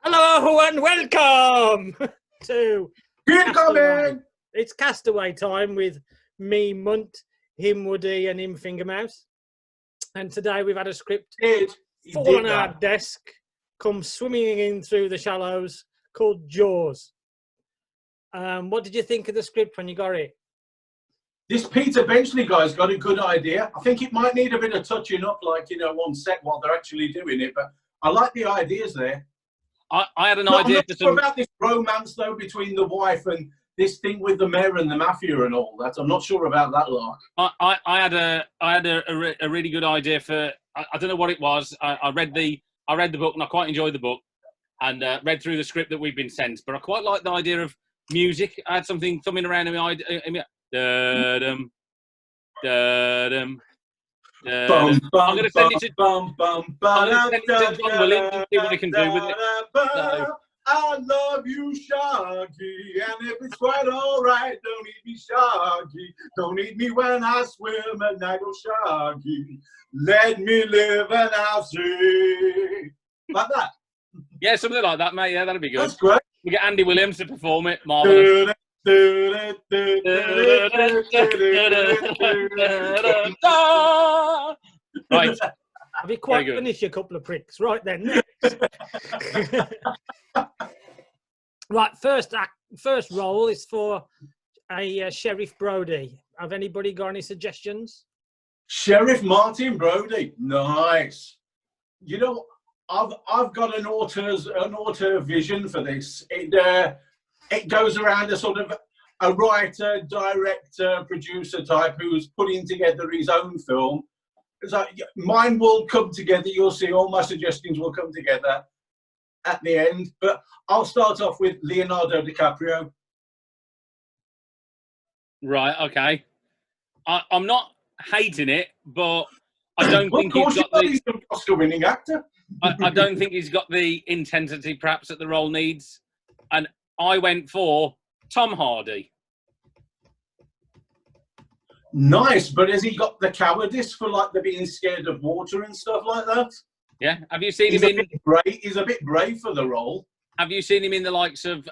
Hello and welcome to Castaway. It's Castaway time with me, MuNT, him, Woody, and him, Fingermouse. And today we've had a script fall on our desk, come swimming in through the shallows, called Jaws. What did you think of the script when you got it? This Peter Benchley guy's got a good idea. I think it might need a bit of touching up, like, you know, on set while they're actually doing it, but I like the ideas there. I had an idea. I'm not sure about this romance, though, between the wife and this thing with the mayor and the mafia and all that. I'm not sure about that, Lark. I had a really good idea for. I don't know what it was. I read the book and I quite enjoyed the book, and read through the script that we've been sent. But I quite like the idea of music. I had something around in my idea. Da-dum, da-dum, da-dum. I'm going to send it to John Williams and see what he can do with it. So. I love you, Shaggy, and if it's quite all right, don't eat me, Shaggy. Don't eat me when I swim at night, oh, Shaggy. Let me live and I'll see. Like that. Yeah, something like that, mate. Yeah, that'd be good. That's great. We get Andy Williams to perform it. Marvelous. Right. Have you quite finished a couple of pricks? Right then. Next. Right, first role is for a Sheriff Brody. Have anybody got any suggestions? Sheriff Martin Brody, nice. You know, I've got an auteur vision for this. It goes around a sort of a writer, director, producer type who's putting together his own film. It's like mine will come together. You'll see all my suggestions will come together at the end. But I'll start off with Leonardo Dicaprio. Right. Okay. I'm not hating it, but I don't think he's got he's an Oscar-winning actor. I don't think he's got the intensity perhaps that the role needs. And I went for Tom Hardy. Nice, but has he got the cowardice for like the being scared of water and stuff like that? Yeah, have you seen him in? He's a bit brave for the role. Have you seen him in the likes of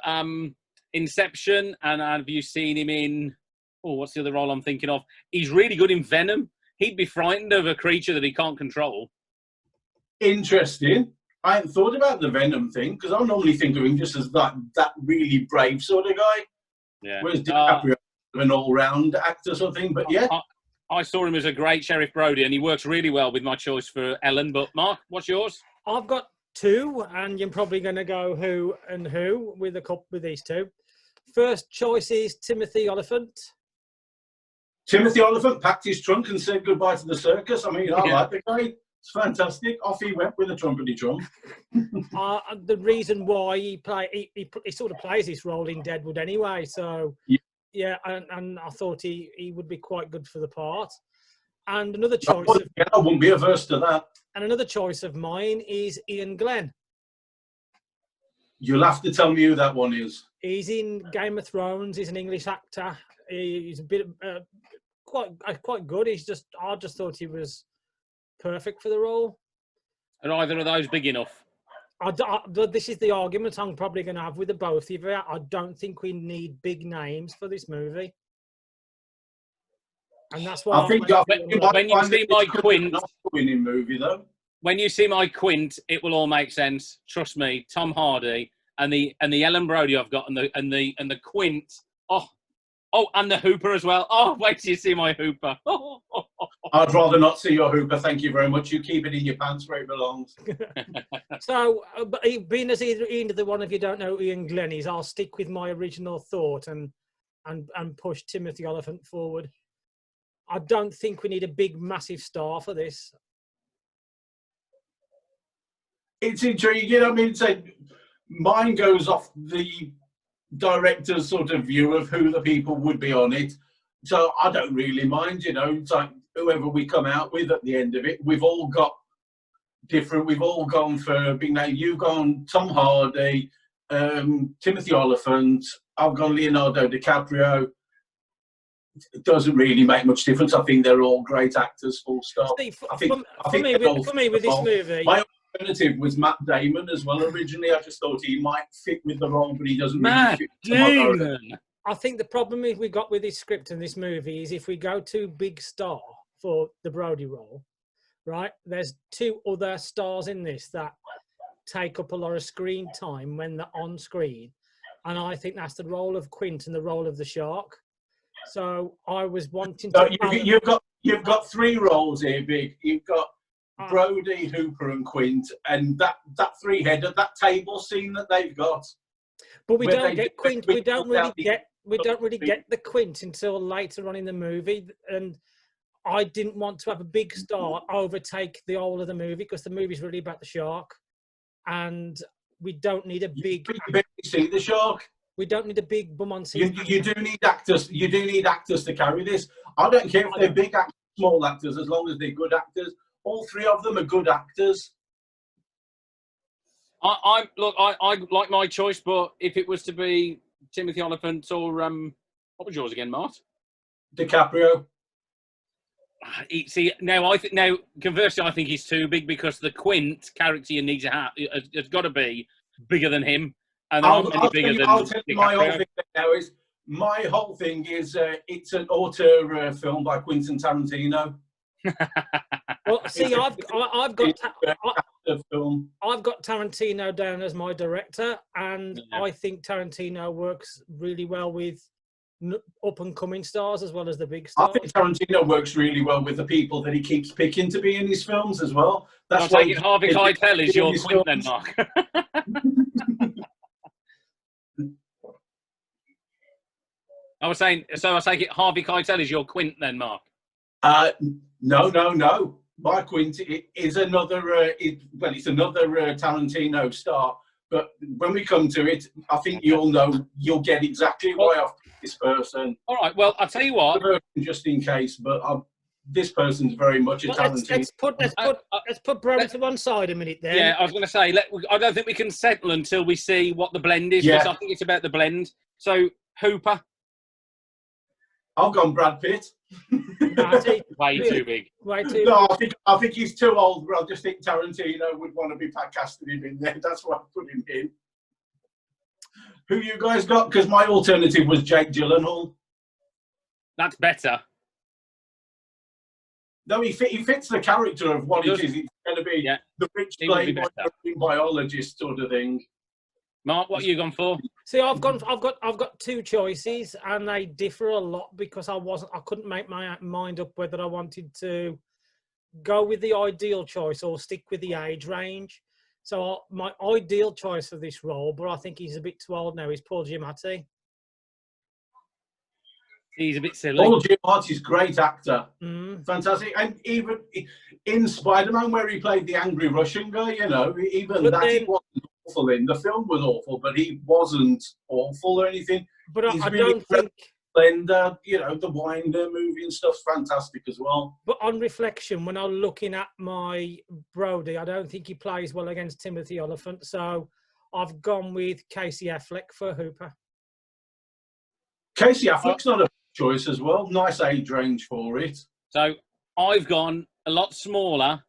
Inception? And have you seen him in? Oh, what's the other role I'm thinking of? He's really good in Venom. He'd be frightened of a creature that he can't control. Interesting. I hadn't thought about the Venom thing because I normally think of him just as that really brave sort of guy. Yeah. Whereas DiCaprio an all-round actor sort of thing, but yeah. I saw him as a great Sheriff Brody, and he works really well with my choice for Ellen. But Mark, what's yours? I've got two, and you're probably going to go who and who with these two. First choice is Timothy Olyphant. Timothy Olyphant packed his trunk and said goodbye to the circus. I mean, I like the guy. It's fantastic. Off he went with a trumpety drum. The reason why he sort of plays this role in Deadwood anyway, so. Yeah, and I thought he would be quite good for the part. And another choice. I wouldn't be averse to that. And another choice of mine is Ian Glenn. You'll have to tell me who that one is. He's in Game of Thrones. He's an English actor. He's a bit quite good. I just thought he was perfect for the role. Are either of those big enough? This is the argument I'm probably going to have with the both of you. I don't think we need big names for this movie, and that's why. When you see my Quint, winning movie though. When you see my Quint, it will all make sense. Trust me, Tom Hardy and the Ellen Brody I've got, and the Quint. Oh, and the Hooper as well. Oh, wait till you see my Hooper. I'd rather not see your Hooper, thank you very much. You keep it in your pants where it belongs. So, being as either one of you don't know who Ian Glenn is, I'll stick with my original thought and push Timothy Olyphant forward. I don't think we need a big, massive star for this. It's intriguing. I mean, mine goes off the director's sort of view of who the people would be on it. So I don't really mind, you know, it's like whoever we come out with at the end of it. We've all got different, we've all gone for big name. You've gone Tom Hardy, Timothy Olyphant, I've gone Leonardo DiCaprio. it doesn't really make much difference. I think they're all great actors, full stop. See, I think for me with this movie, my alternative was Matt Damon as well. Originally, I just thought he might fit with the role, but he doesn't really fit. Damon. I think the problem we got with this script and this movie is if we go too big star for the Brody role, right? There's two other stars in this that take up a lot of screen time when they're on screen, and I think that's the role of Quint and the role of the shark. So I was wanting to. So you've got three roles here, Big. You've got Brody, Hooper, and Quint, and that three-header, that table scene that they've got. But we don't get Quint. We don't really get the Quint until later on in the movie, and I didn't want to have a big star overtake the whole of the movie because the movie's really about the shark, and we don't need a big. You barely see the shark. We don't need a big bum on scene. You do need actors. You do need actors to carry this. I don't care if they're big actors, small actors, as long as they're good actors. All three of them are good actors. I like my choice, but if it was to be Timothy Olyphant or what was yours again, Mart? DiCaprio. See, now conversely, I think he's too big because the Quint character you need to have has got to be bigger than him. And I'll tell you my whole thing now is my whole thing is it's an auteur film by Quentin Tarantino. Well, see, I've got Tarantino down as my director, and I think Tarantino works really well with up and coming stars as well as the big stars. I think Tarantino works really well with the people that he keeps picking to be in his films as well. That's why Harvey Keitel is your Quint then, Mark. I was saying, so I take it Harvey Keitel is your Quint then, Mark? No. My Quint is another, it's another Tarantino star. But when we come to it, I think you'll get exactly why I've picked this person. All right, well, I'll tell you what. Just in case, but this person's very much a Tarantino. Let's put Brody to one side a minute there. Yeah, I was going to say, I don't think we can settle until we see what the blend is, because I think it's about the blend. So, Hooper. I've gone Brad Pitt. Way too big. No, I think he's too old. I just think Tarantino would want to be casting him in there. That's why I put him in. Who you guys got? Because my alternative was Jake Gyllenhaal. That's better. No, he fits the character of what it is. He's going to be the rich playboy biologist sort of thing. Mark, what have you gone for? See, I've got two choices, and they differ a lot because I couldn't make my mind up whether I wanted to go with the ideal choice or stick with the age range. So my ideal choice for this role, but I think he's a bit too old now, is Paul Giamatti. He's a bit silly. Paul Giamatti's a great actor. Fantastic. And even in Spider-Man, where he played the angry Russian guy, he wasn't awful in. The film was awful, but he wasn't awful or anything. But I really don't think... And, the Winder movie and stuff's fantastic as well. But on reflection, when I'm looking at my Brody, I don't think he plays well against Timothy Olyphant. So I've gone with Casey Affleck for Hooper. Casey Affleck's not a choice as well. Nice age range for it. So I've gone a lot smaller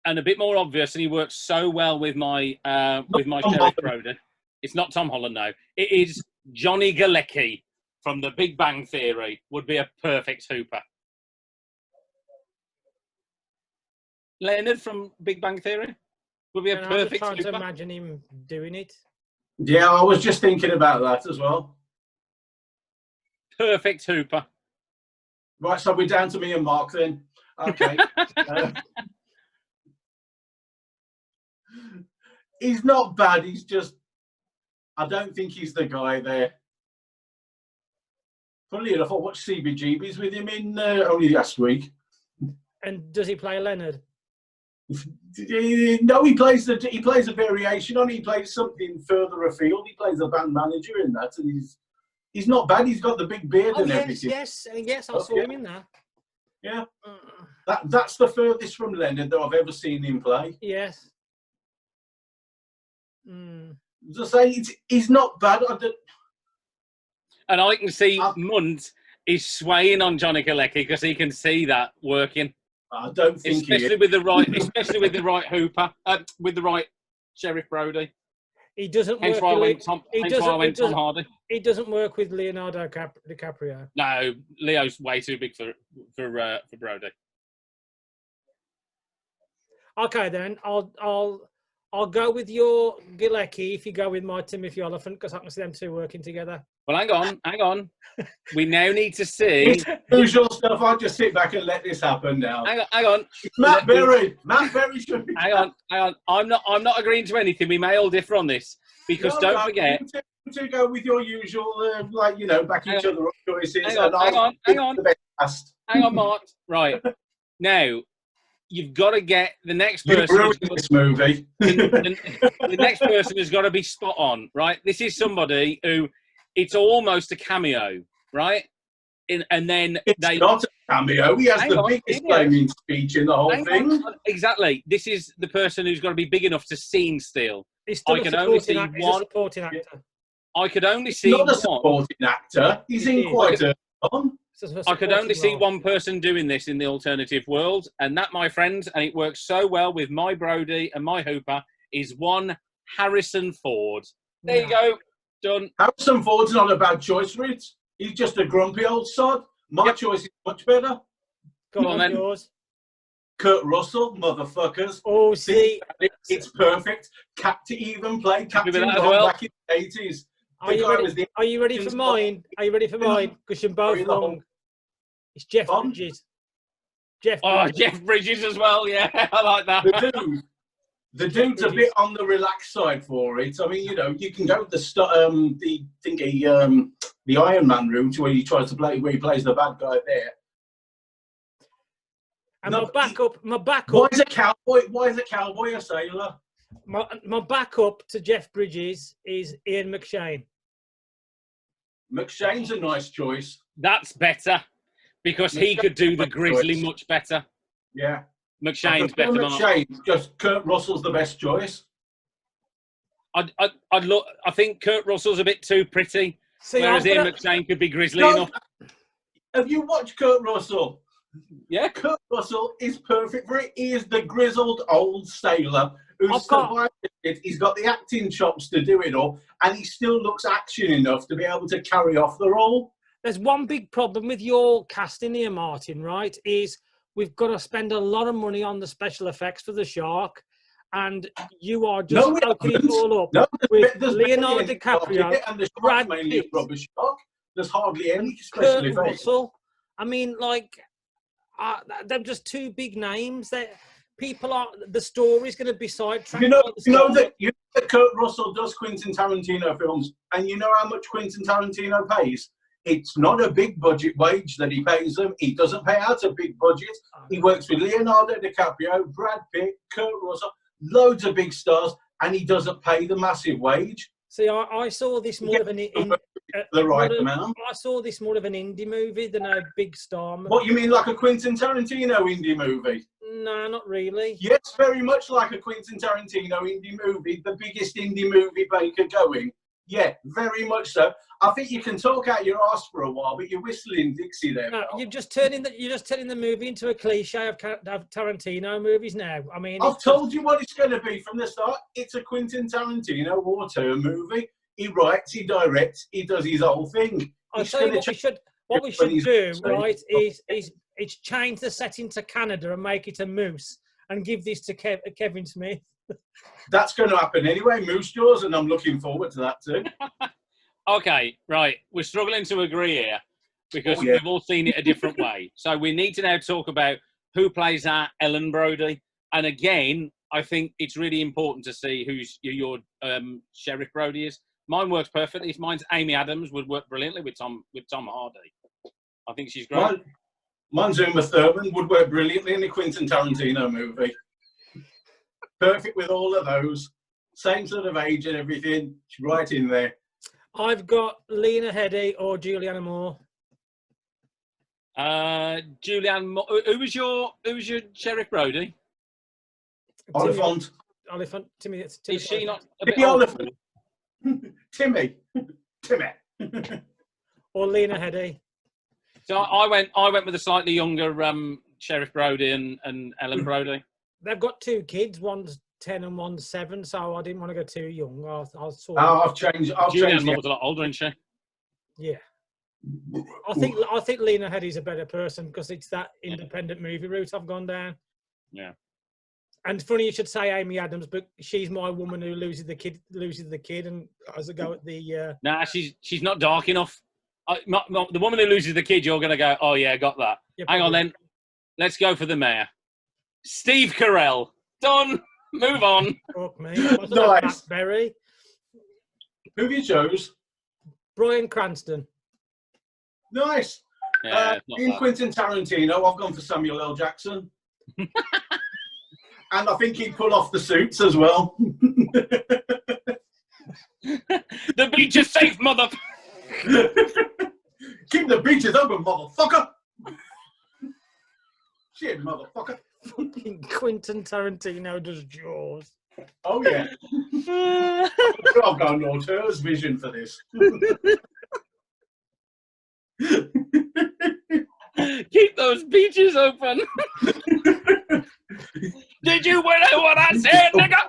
and a bit more obvious, and he works so well with my Sheriff Brody. It's not Tom Holland, no. It is Johnny Galecki from The Big Bang Theory. Would be a perfect Hooper. Leonard from Big Bang Theory would be a perfect Hooper. I'm trying Hooper. to imagine him doing it. Yeah, I was just thinking about that as well. Perfect Hooper. Right, so we're down to me and Mark then. Okay. He's not bad. He's just, I don't think he's the guy there. Funnily enough, I watched CBGBs with him in only last week. And does he play Leonard? No, he plays a variation on it. He plays something further afield. He plays a band manager in that, and he's not bad. He's got the big beard and everything. Yes, I saw him in that. Yeah, that's the furthest from Leonard that I've ever seen him play. Yes. As I say, he's not bad. And I can see MuNT He's swaying on Johnny Galecki because he can see that working. I don't think especially with the right Hooper, with the right Sheriff Brody. He doesn't hence work. Why I with went Tom, hence why I went Tom Hardy. He doesn't work with Leonardo DiCaprio. No, Leo's way too big for Brody. Okay, then I'll go with your Galecki if you go with my Timothy Olyphant, because I can see them two working together. Well, hang on. We now need to see. Usual stuff. I'll just sit back and let this happen now. Hang on. Matt Berry should be. Hang on. I'm not agreeing to anything. We may all differ on this because don't forget. To go with your usual, back each other up choices. Hang on. Hang on, Mark. Right now, you've got to get the next person. This movie. The next person has got to be spot on, right? This is somebody who it's almost a cameo, right? And then it's not a cameo. He has the biggest flaming speech in the whole thing. Exactly. This is the person who's got to be big enough to scene steal. He's still He's a supporting actor. I could only see not a supporting actor. He's in quite a on. I could only see one person doing this in the alternative world, and that, my friend, and it works so well with my Brody and my Hooper, is one Harrison Ford. There you go. Done. Harrison Ford's not a bad choice, Ritz. He's just a grumpy old sod. My choice is much better. Go on, then. Yours. Kurt Russell, motherfuckers. Oh, see. It's perfect. Even played Captain Ron back in the 80s. Are you ready for mine? Are you ready for mine? Because you're both wrong. It's Jeff Bridges. Jeff Bridges as well. Yeah, I like that. The dude's a bit on the relaxed side for it. I mean, you can go the Iron Man route where he plays the bad guy there. And my backup. Why is a cowboy a sailor? My backup to Jeff Bridges is Ian McShane. McShane's a nice choice. That's better because he could do the Grizzly much better. Yeah. McShane's better. McShane, just Kurt Russell's the best choice. I think Kurt Russell's a bit too pretty, whereas Ian McShane could be Grizzly enough. Have you watched Kurt Russell? Yeah. Kurt Russell is perfect for it. He is the grizzled old sailor who's survived it. He's got the acting chops to do it all, and he still looks action enough to be able to carry off the role. There's one big problem with your casting here, Martin, right? Is we've got to spend a lot of money on the special effects for the shark, and you are just soaking it all up with Leonardo DiCaprio and the shark's mainly a rubber shark. There's hardly any special effects. Russell. I mean, they're just two big names. The story's going to be sidetracked. You know that Kurt Russell does Quentin Tarantino films, and you know how much Quentin Tarantino pays? It's not a big budget wage that he pays them. He doesn't pay out a big budget. He works with Leonardo DiCaprio, Brad Pitt, Kurt Russell, loads of big stars, and he doesn't pay the massive wage. See, I saw this more of an I saw this more of an indie movie than a big star movie. What, you mean like a Quentin Tarantino indie movie? No, not really. Yes, very much like a Quentin Tarantino indie movie, the biggest indie movie maker going. Yeah, very much so. I think you can talk out your arse for a while, but you're whistling Dixie there. No, you're just turning the movie into a cliche of Tarantino movies now. I mean, I've told you what it's going to be from the start. It's a Quentin Tarantino auteur movie. He writes, he directs, he does his whole thing. I'll tell you what we should do, right? Is change the setting to Canada and make it a moose, and give this to Kevin Smith. That's going to happen anyway, Moose Jaws, and I'm looking forward to that too. Okay, right. We're struggling to agree here because we've all seen it a different way. So we need to now talk about who plays our Ellen Brody. And again, I think it's really important to see who's your Sheriff Brody is. Mine works perfectly. Mine's Amy Adams, would work brilliantly with Tom Hardy. I think she's great. Mine's Uma Thurman, would work brilliantly in the Quentin Tarantino movie. Perfect with all of those. Same sort of age and everything. She's right in there. I've got Lena Headey or Julianne Moore. Julianne Moore. Who was your Sheriff Brody? Olyphant. Timmy. Is she not a bit Olyphant? Timmy. Or Lena Headey. So I went with a slightly younger Sheriff Brody and Ellen Brody. They've got 2 kids. One's 10 and one's 7. So I didn't want to go too young. I've changed. Julianne's mum was a lot older, isn't she? Yeah. I think Lena Headey's a better person because it's that independent movie route I've gone down. Yeah. And funny you should say Amy Adams, but she's my woman who loses the kid, and has a go at the. Nah, she's not dark enough. The woman who loses the kid, you're gonna go, oh yeah, got that. Yeah, hang on then, let's go for the mayor, Steve Carell. Done. Move on. Fuck me. Nice. Matt Berry. Who have you chose? Bryan Cranston. Nice. Yeah, in Quentin Tarantino, I've gone for Samuel L. Jackson. And I think he'd pull off the suits as well. The beach is safe, mother. Keep the beaches open, motherfucker. Shit, motherfucker. Fucking Quentin Tarantino does Jaws. Oh, yeah. I've got an auteur's vision for this. Keep those beaches open. Did you hear what I said, nigga?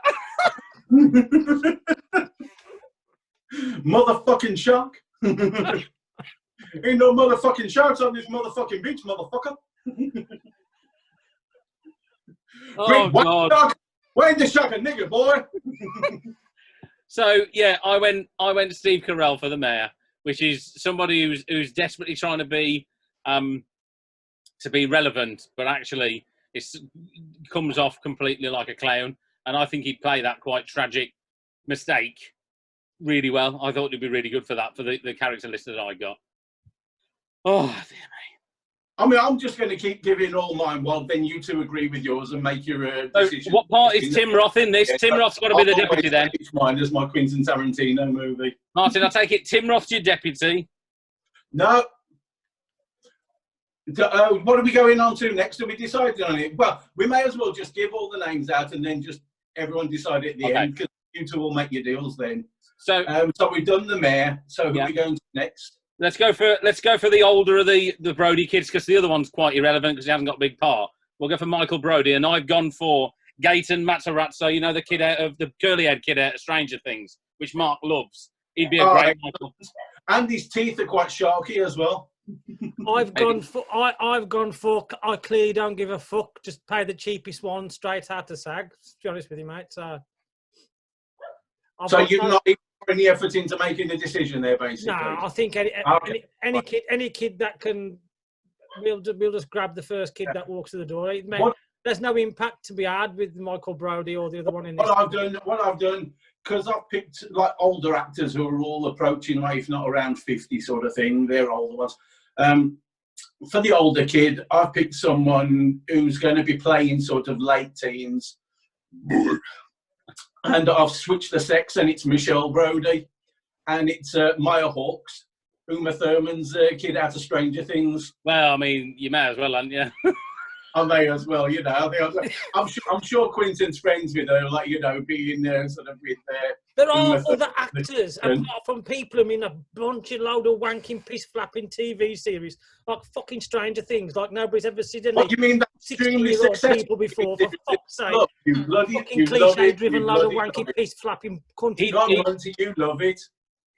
Motherfucking shark. Ain't no motherfucking sharks on this motherfucking beach, motherfucker. Oh, God. Why ain't the shark a nigga, boy? So, yeah, I went Steve Carell for the mayor, which is somebody who's desperately trying to be relevant, but actually it comes off completely like a clown. And I think he'd play that quite tragic mistake really well. I thought it'd be really good for that, for the character list that I got. Oh, dear me. I mean, I'm just going to keep giving all mine while then you two agree with yours and make your decision. So what part is Tim Roth in this? Yeah, Tim Roth's got to be the deputy then. Mine is my Quentin Tarantino movie. Martin, I take it Tim Roth's your deputy? No. What are we going on to next? Have we decided on it? Well, we may as well just give all the names out and then just everyone decide at the end, because you two will make your deals then. So we've done the mayor. So who are we going to next? Let's go for the older of the Brody kids, because the other one's quite irrelevant because he hasn't got a big part. We'll go for Michael Brody, and I've gone for Gaten Matarazzo, you know, the kid out of the curly-haired kid out of Stranger Things, which Mark loves. He'd be a great Michael. And his teeth are quite sharky as well. I've gone for I clearly don't give a fuck. Just pay the cheapest one straight out to SAG. To be honest with you, mate. So you've not put any effort into making a decision there, basically. No, I think any kid that can, we'll just grab the first kid that walks through the door. There's no impact to be had with Michael Brody or the other one in this. What I've done, because I've picked like older actors who are all approaching, like, if not around 50 sort of thing. They're older ones. For the older kid, I've picked someone who's going to be playing sort of late teens. And I've switched the sex, and it's Michelle Brody. And it's Maya Hawke's, Uma Thurman's kid out of Stranger Things. Well, I mean, you may as well, hadn't you? I may as well, you know. I'm sure Quentin's friends with her, like, you know, being sort of with there are other actors, apart from people who in a bunch of load of wanking, piss-flapping TV series, like fucking Stranger Things, like nobody's ever seen any. What, you mean that extremely successful people before, for fuck's sake. You love it. Fucking cliche-driven load of wanking, piss-flapping country. You love it.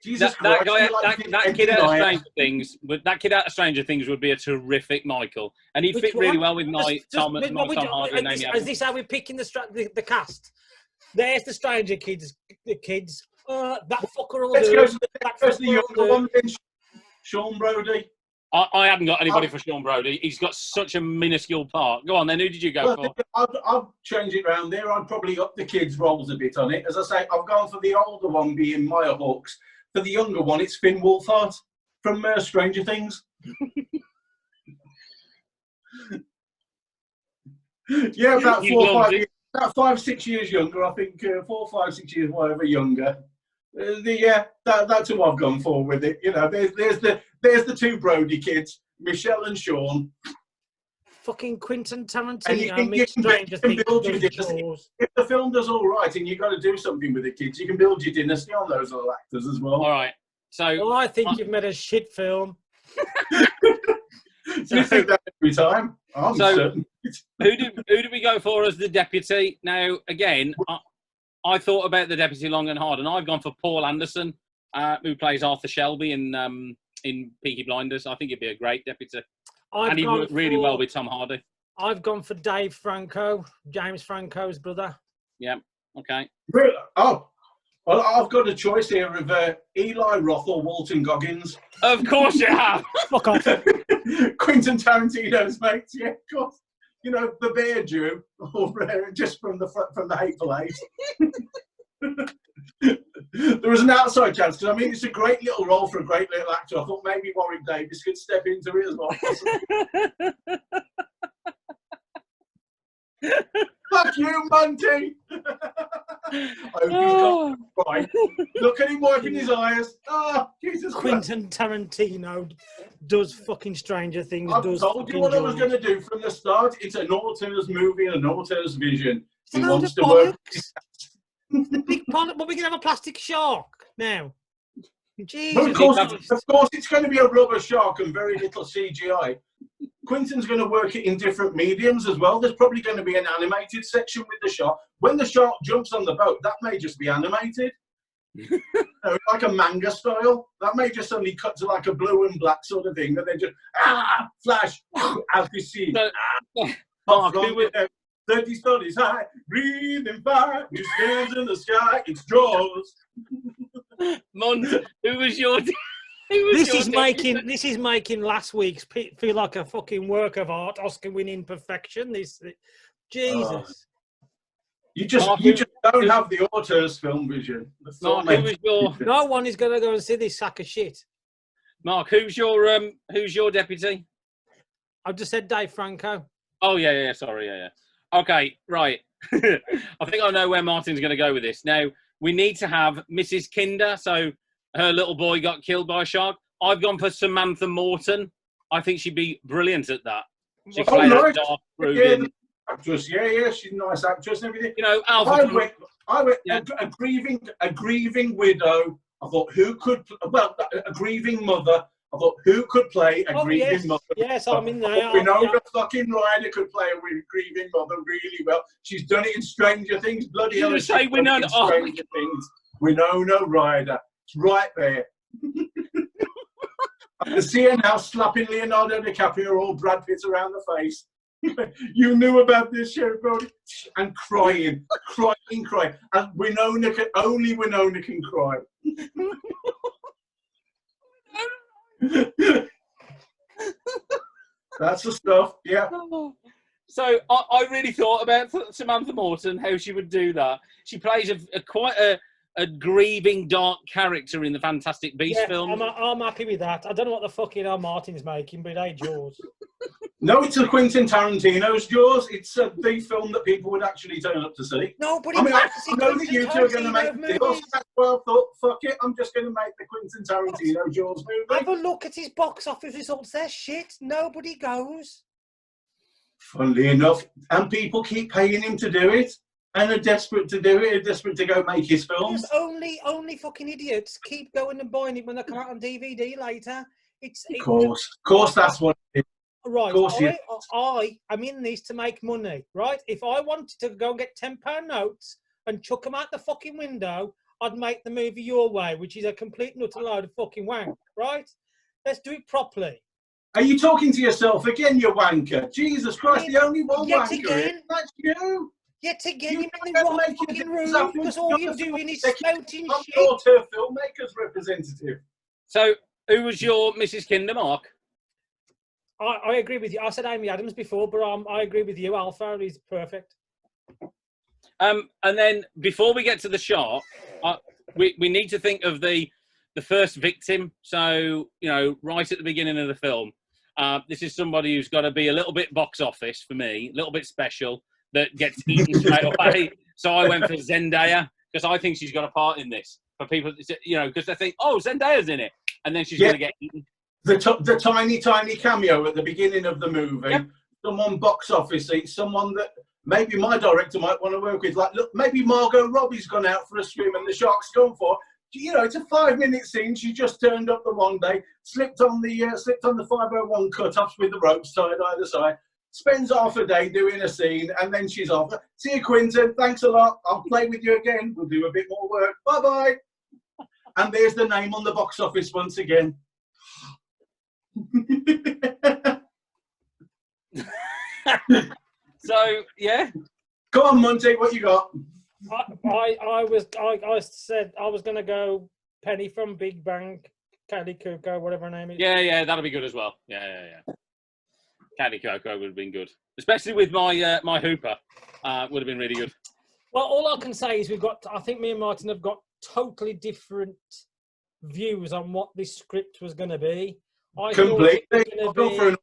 Jesus that Christ, guy, that kid out of Stranger Things, that kid out of Stranger Things would be a terrific Michael, and he'd fit really well with Tom Hardy and Amy Adams. Is this how we're picking the cast? There's the Stranger kids, the kids. That fucker will do. Let's the younger one, then, Sean Brody. I haven't got anybody for Sean Brody. He's got such a minuscule part. Go on then, who did you go for? I'll change it round there. I'd probably up the kids' roles a bit on it. As I say, I've gone for the older one being Maya Hawke's. For the younger one, it's Finn Wolfhard from Stranger Things. Yeah, about 5-6 years younger. I think 4, 5, 6 years, whatever, younger. That's who I've gone for with it. You know, there's the two Brody kids, Michelle and Sean. Fucking Quentin Tarantino. And you can build your dynasty. If the film does all right and you've got to do something with the kids, you can build your dynasty on those little actors as well. All right. So I think you've made a shit film. So, you think that every time? I'm certain. who do we go for as the deputy? Now, again, I thought about the deputy long and hard, and I've gone for Paul Anderson, who plays Arthur Shelby in Peaky Blinders. I think he'd be a great deputy. And he worked really well with Tom Hardy. I've gone for Dave Franco, James Franco's brother. Yeah, okay. Really? Oh, well, I've got a choice here of Eli Roth or Walton Goggins. Of course you have. Fuck off. Quentin Tarantino's mates, yeah, of course. You know, the Bear Jew, or just from the Hateful Eight. There was an outside chance, because I mean, it's a great little role for a great little actor. I thought maybe Warwick Davis could step into it as well. Fuck you, MuNTy! I hope he's got right. Look at him wiping his eyes. Oh, Jesus Quentin Tarantino does fucking Stranger Things. I told you what I was going to do from the start. It's an auteur's movie and an auteur's vision. He wants to work. The big pilot, but we can have a plastic shark now. Jesus. But of course, it's going to be a rubber shark and very little CGI. Quentin's going to work it in different mediums as well. There's probably going to be an animated section with the shark. When the shark jumps on the boat, that may just be animated. Like a manga style. That may just suddenly cut to like a blue and black sort of thing. And then just, flash, as you see. Mark, 30 stories high, breathing fire, he stands in the sky, it's Jaws. MuNT, who was your... This is making last week's feel like a fucking work of art, Oscar-winning perfection. Jesus. You just don't have the auteur's film vision. No one is going to go and see this sack of shit. Mark, who's your deputy? I've just said Dave Franco. Oh yeah, sorry, yeah. Okay, right. I think I know where Martin's going to go with this. Now we need to have Mrs. Kinder. So. Her little boy got killed by a shark. I've gone for Samantha Morton. I think she'd be brilliant at that. She plays a dark, brooding actress. Yeah, she's a nice actress and everything. You know, Alfred. I went a grieving widow. I thought who could? Well, a grieving mother. I thought who could play a grieving mother? Yes, I'm in there. Winona fucking Ryder could play a grieving mother really well. She's done it in Stranger Things. Bloody hell! Say Winona. Stranger Things. Winona Ryder. Right there. I can see her now slapping Leonardo Dicaprio or Brad Pitt around the face. You knew about this, Sheriff Brody? And crying. And only Winona can cry. That's the stuff, yeah. So I really thought about Samantha Morton, how she would do that. She plays quite a grieving, dark character in the Fantastic Beasts film. I'm happy with that. I don't know what the fucking Martin's making, but it ain't Jaws. No, it's a Quentin Tarantino's Jaws. It's the film that people would actually turn up to see. Nobody. I know that you two are going to make deals. That's why I thought, fuck it, I'm just going to make the Quentin Tarantino Jaws movie. Have a look at his box office results. They're shit. Nobody goes. Funnily enough, and people keep paying him to do it. And are desperate to do it, are desperate to go make his films. Only fucking idiots keep going and buying it when they come out on DVD later. Of course, that's what it is. Right, I am in this to make money, right? If I wanted to go and get £10 notes and chuck them out the fucking window, I'd make the movie your way, which is a complete and utter load of fucking wank, right? Let's do it properly. Are you talking to yourself again, you wanker? Jesus Christ, the only one wanker again? That's you. Yet again, you're in the wrong fucking room because all you're doing is spouting shit. Auteur filmmakers representative. So, who was your Mrs. Kinder, Mark? I agree with you. I said Amy Adams before, but I agree with you. Alpha is perfect. And then, before we get to the shark, we need to think of the first victim. So, you know, right at the beginning of the film, this is somebody who's got to be a little bit box office for me, a little bit special, that gets eaten straight away. So I went for Zendaya, because I think she's got a part in this. For people, you know, because they think, oh, Zendaya's in it. And then she's going to get eaten. The tiny cameo at the beginning of the movie. Yep. Someone box office seats, someone that maybe my director might want to work with. Like, look, maybe Margot Robbie's gone out for a swim and the shark's gone for her. you know, it's a 5-minute scene. She just turned up the one day, slipped on the 501 cut-offs with the ropes tied either side, spends half a day doing a scene, and then she's off. See you, Quentin. Thanks a lot. I'll play with you again. We'll do a bit more work. Bye-bye. And there's the name on the box office once again. So, yeah. Come on, MuNTy, what you got? I said I was going to go Penny from Big Bang, Kelly Coco, whatever her name is. Yeah, that'll be good as well. Yeah. Candy Coco would have been good, especially with my my Hooper. Would have been really good. Well, all I can say is I think me and Martin have got totally different views on what this script was going to be. I Completely. thought it was I'll go for an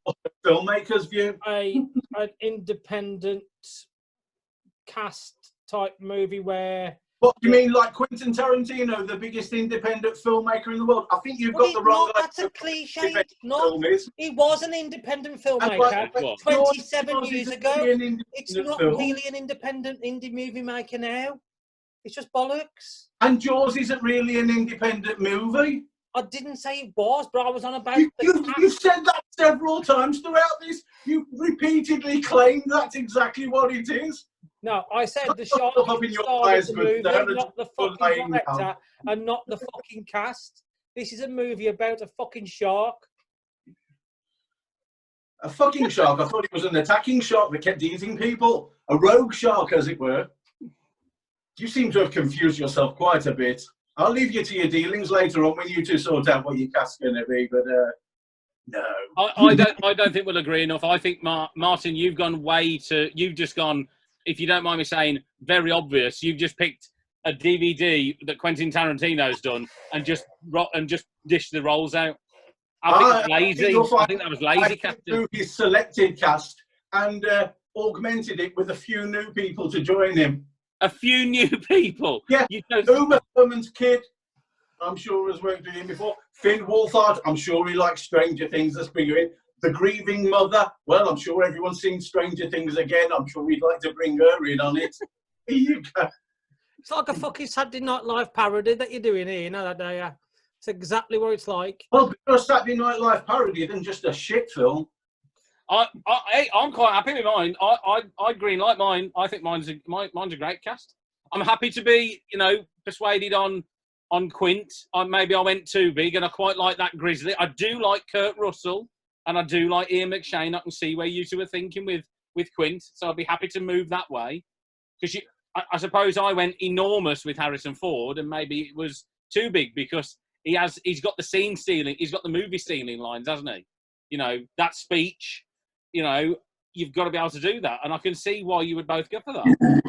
filmmaker's view. An independent cast type movie where. What do you mean, like Quentin Tarantino, the biggest independent filmmaker in the world? I think you've got the wrong. That's a cliche. He was an independent filmmaker 27 years ago. It's not really an independent indie movie maker now. It's just bollocks. And Jaws isn't really an independent movie. I didn't say it was, but I was on about. You've said that several times throughout this. You repeatedly claimed that's exactly what it is. No, I said the shark is the star of the movie, not the fucking director, and not the fucking cast. This is a movie about a fucking shark. A fucking shark? I thought it was an attacking shark that kept eating people. A rogue shark, as it were. You seem to have confused yourself quite a bit. I'll leave you to your dealings later on when you two sort out what your cast's going to be, but no. I don't think we'll agree enough. I think, Martin, you've gone you've just gone, if you don't mind me saying, very obvious. You've just picked a DVD that Quentin Tarantino's done and just dished the rolls out. I think lazy. I think that was lazy casting. His selected cast and augmented it with a few new people to join him. A few new people. Yeah. Uma Thurman's kid, I'm sure has worked with him before. Finn Wolfhard, I'm sure he likes Stranger Things. Let's bring you in. The grieving mother. Well, I'm sure everyone's seen Stranger Things again. I'm sure we'd like to bring her in on it. Here you go. It's like a fucking Saturday Night Live parody that you're doing here, you know that, day. It's exactly what it's like. Well, a Saturday Night Live parody than just a shit film. I'm quite happy with mine. I green light mine. I think mine's a great cast. I'm happy to be, persuaded on Quint. Maybe I went too big, and I quite like that Grizzly. I do like Kurt Russell, and I do like Ian McShane. I can see where you two are thinking with Quint, so I'd be happy to move that way. Because I suppose I went enormous with Harrison Ford, and maybe it was too big because he's got the scene stealing, he's got the movie stealing lines, hasn't he? That speech. You've got to be able to do that, and I can see why you would both go for that.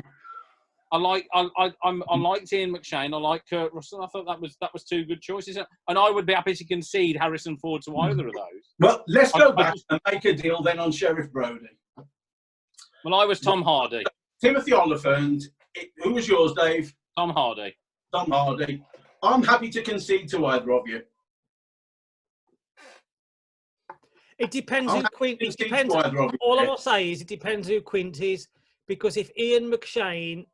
I liked Ian McShane. I like Kurt Russell. I thought that was two good choices, and I would be happy to concede Harrison Ford to either of those. Well, let's go back and make a deal then on Sheriff Brody. Well, I was Tom Hardy. Timothy Olyphant. Who was yours, Dave? Tom Hardy. Tom Hardy. I'm happy to concede to either of you. It depends who Quint. It depends. All I will say is it depends who Quint is, because if Ian McShane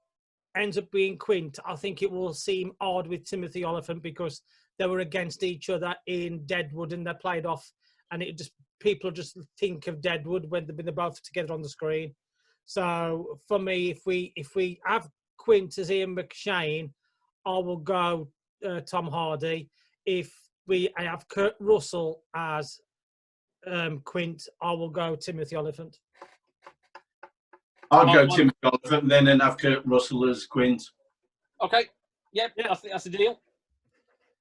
ends up being Quint, I think it will seem odd with Timothy Olyphant because they were against each other in Deadwood and they played off, and people just think of Deadwood when they're both together on the screen. So for me, if we have Quint as Ian McShane, I will go Tom Hardy. If I have Kurt Russell as Quint, I will go Timothy Olyphant. I'll go Timothy Olyphant then and have Kurt Russell as Quint. Okay. Yep, I think that's a deal.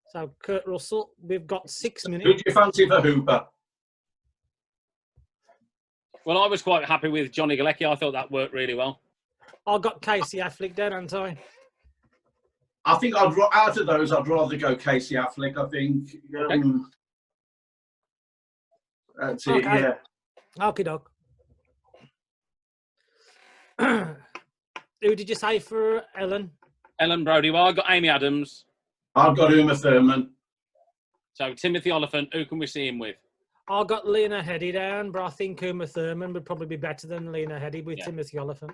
So Kurt Russell, we've got 6 minutes. Who do you fancy for Hooper? Well, I was quite happy with Johnny Galecki. I thought that worked really well. I got Casey Affleck down, haven't I? I think out of those, I'd rather go Casey Affleck. I think. Okay. That's it, yeah. Okie doke. Who did you say for Ellen? Ellen Brody. Well, I got Amy Adams. I've got Uma Thurman. So Timothy Olyphant, who can we see him with? I got Lena Headey down, but I think Uma Thurman would probably be better than Lena Headey with Timothy Olyphant.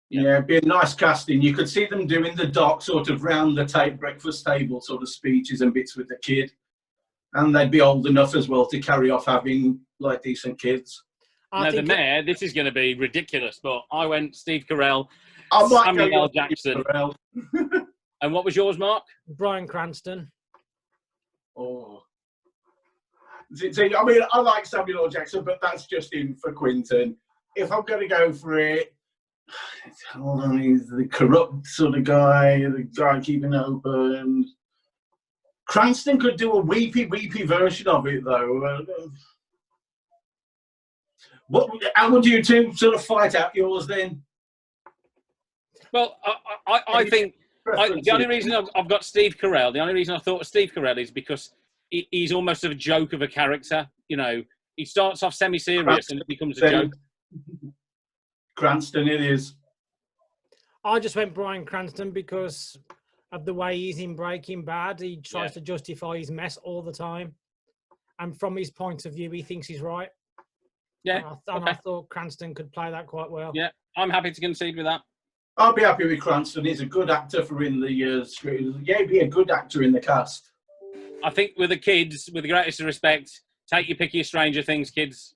Yeah, it'd be a nice casting. You could see them doing the dark sort of round the breakfast table sort of speeches and bits with the kid. And they'd be old enough as well to carry off having like decent kids. Now, the mayor, this is going to be ridiculous, but I went Steve Carell, I might Samuel go L. Jackson. And what was yours, Mark? Bryan Cranston. Oh. See, I mean, I like Samuel L. Jackson, but that's just him for Quentin. If I'm going to go for it, hold on, he's the corrupt sort of guy, the guy keeping it open. Cranston could do a weepy version of it, though. How would you two sort of fight out yours then? Well, I think the only reason I've got Steve Carell, the only reason I thought of Steve Carell is because he's almost a joke of a character. You know, he starts off semi-serious and it becomes a joke. Cranston, it is. I just went Bryan Cranston because of the way he's in Breaking Bad. He tries to justify his mess all the time. And from his point of view, he thinks he's right. Yeah. And I thought Cranston could play that quite well. Yeah, I'm happy to concede with that. I'll be happy with Cranston. He's a good actor for in the screen. Yeah, he'd be a good actor in the cast. I think with the kids, with the greatest respect, take your pick of your Stranger Things kids.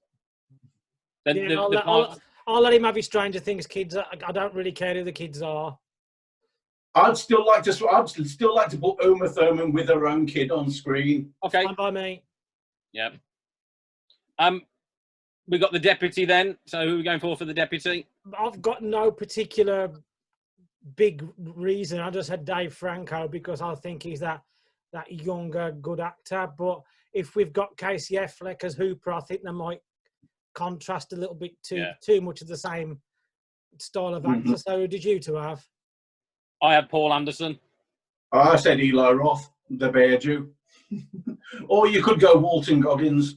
I'll let him have his Stranger Things kids. I don't really care who the kids are. I'd still like to put Uma Thurman with her own kid on screen. Okay. Fine by me. Yeah. We got the deputy then. So who are we going for the deputy? I've got no particular big reason. I just had Dave Franco because I think he's that younger, good actor. But if we've got Casey Affleck as Hooper, I think they might contrast a little bit too much of the same style of actor. So who did you two have? I had Paul Anderson. I said Eli Roth, the Bear Jew. Or you could go Walton Goggins.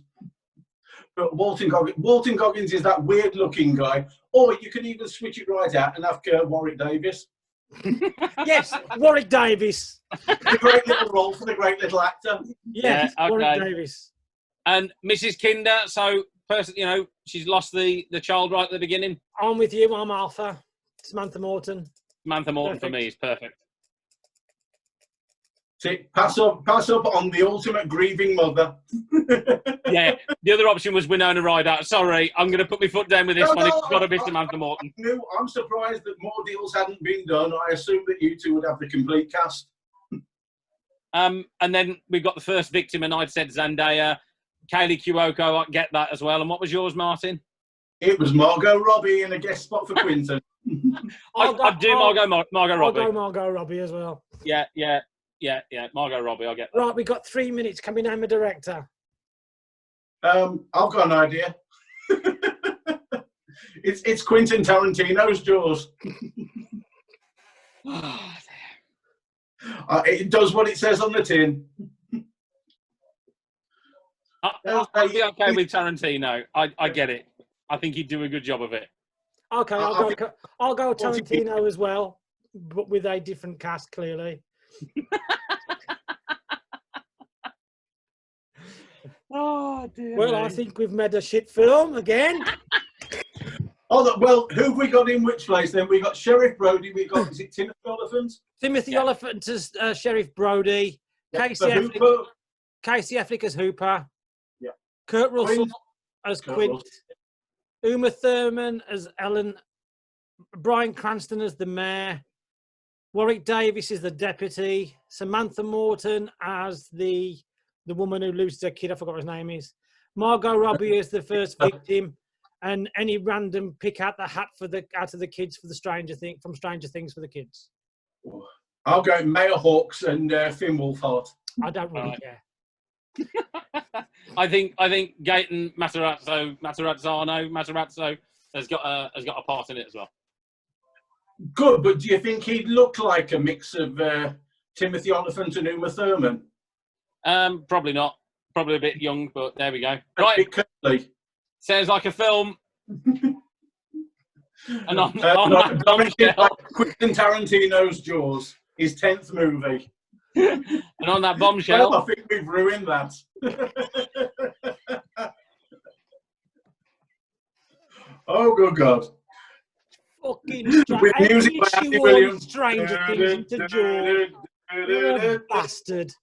But Walton Goggins is that weird-looking guy. Or you could even switch it right out and have Warwick Davis. Yes, Warwick Davis. The great little role for the great little actor. Yes, okay. Warwick Davis. And Mrs. Kinder, so, she's lost the child right at the beginning. I'm with you. I'm Alpha. Samantha Morton. Samantha Morton for me is perfect. See, pass up on the ultimate grieving mother. Yeah, the other option was Winona Ryder. Sorry, I'm going to put my foot down with this one. It's got to be Samantha Morton. No, I'm surprised that more deals hadn't been done. I assumed that you two would have the complete cast. And then we got the first victim, and I'd said Zendaya. Kaylee Cuoco, I get that as well. And what was yours, Martin? It was Margot Robbie in a guest spot for Quentin. I'd do Margot Robbie. I'll go Margot Robbie as well. Yeah. Margot Robbie, I'll get that. Right, we've got 3 minutes. Can we name a director? I've got an idea. It's Quentin Tarantino's Jaws. It does what it says on the tin. I'll be okay with Tarantino. I get it. I think he'd do a good job of it. Okay, I'll go Tarantino as well, but with a different cast, clearly. Oh dear. Well, I think we've made a shit film again. Well, who have we got in which place then? We got Sheriff Brody. We got is it Timothy Olyphant? Timothy Olyphant as Sheriff Brody. Yeah, Casey Affleck as Hooper. Yeah. Kurt Russell as Quint. Uma Thurman as Ellen. Bryan Cranston as the mayor. Warwick Davis is the deputy. Samantha Morton as the woman who loses her kid. I forgot what his name is. Margot Robbie is the first victim, and any random pick out the hat out of the kids for the Stranger Things for the kids. I'll go Mayor Hawks and Finn Wolfhard. I don't really care. I think Gaten Matarazzo has got a part in it as well. Good, but do you think he'd look like a mix of Timothy Olyphant and Uma Thurman? Probably not. Probably a bit young, but there we go. Right. Sounds like a film. And on that bombshell, Quentin Tarantino's Jaws, his 10th movie. And on that bombshell, well, I think we've ruined that. Oh, good God. Fucking With music by Andy Williams. Stranger Things into Jaws. You're a bastard.